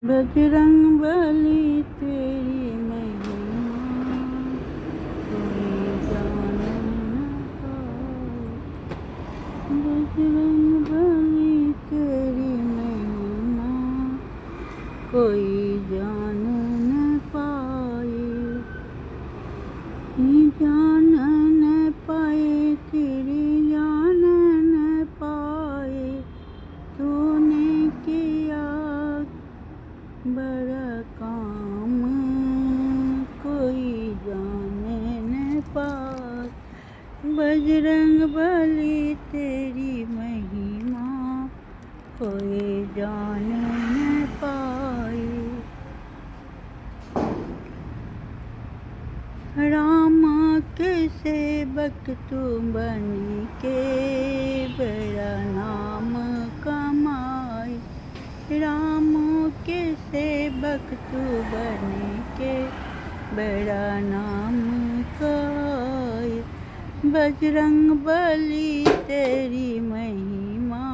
बजरंगबली तेरी महिमा कोई जान न पाए। बजरंगबली तेरी महिमा कोई जान न पाए। जान न पाए तेरी जान न पाए। तूने किया बड़ा काम कोई जान न पाए। बजरंगबली तेरी महिमा कोई जान न पाए। राम के सेवक तू बन के बड़ा नाम कमाए। राम के सेवक तू बन के बड़ा नाम कमाए। बजरंगबली तेरी महिमा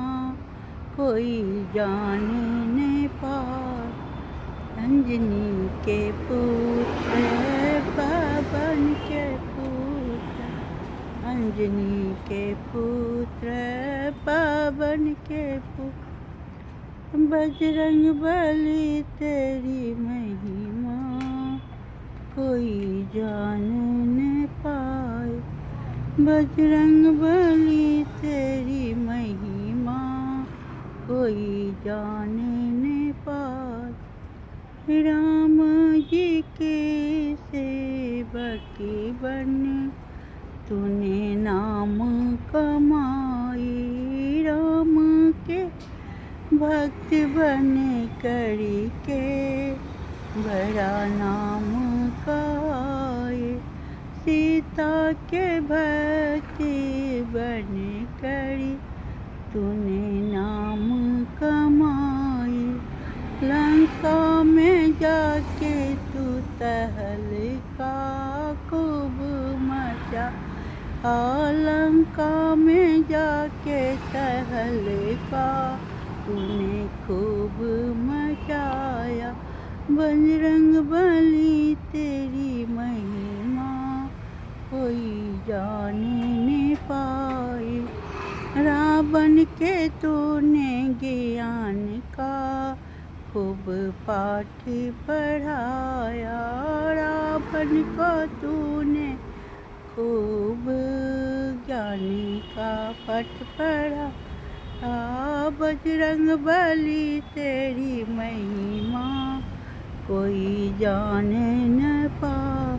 कोई जान न पाए। अंजनी के पुत्र पवन के पुत्र, अंजनी के पुत्र पवन के पुत्र। बजरंगबली तेरी महिमा कोई जान न पाए। बजरंगबली तेरी महिमा कोई जान न पाए। राम जी के सेवक बन तूने नाम कमाए। राम के भक्त बन करके बड़ा नाम कमाए। सीता के भक्त बन कर तूने नाम कमाए। लंका में जाके तू तहलका खूब मचा। लंका में जाके तहलका तूने खूब मचाया। बजरंगबली तेरी महिमा कोई जान न पाए। रावण के तूने ज्ञान का खूब पाठ पढ़ाया। रावण को तूने खूब ज्ञान का पाठ पढ़ा। बजरंगबली तेरी महिमा कोई जान न पाए।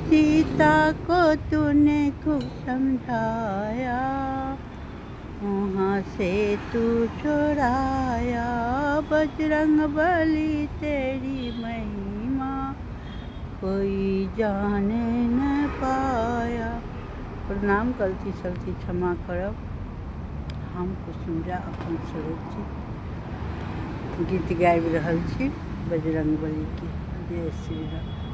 सीता को तूने खूब समझाया, वहाँ से तू चुराया। बजरंगबली तेरी महिमा कोई जान न पाया। प्रणाम। गलती सलती क्षमा करब। हम कुसुमजा अपन स्वरूप छी, गीत गाबि रहल छी बजरंगबली के। जय श्री राम।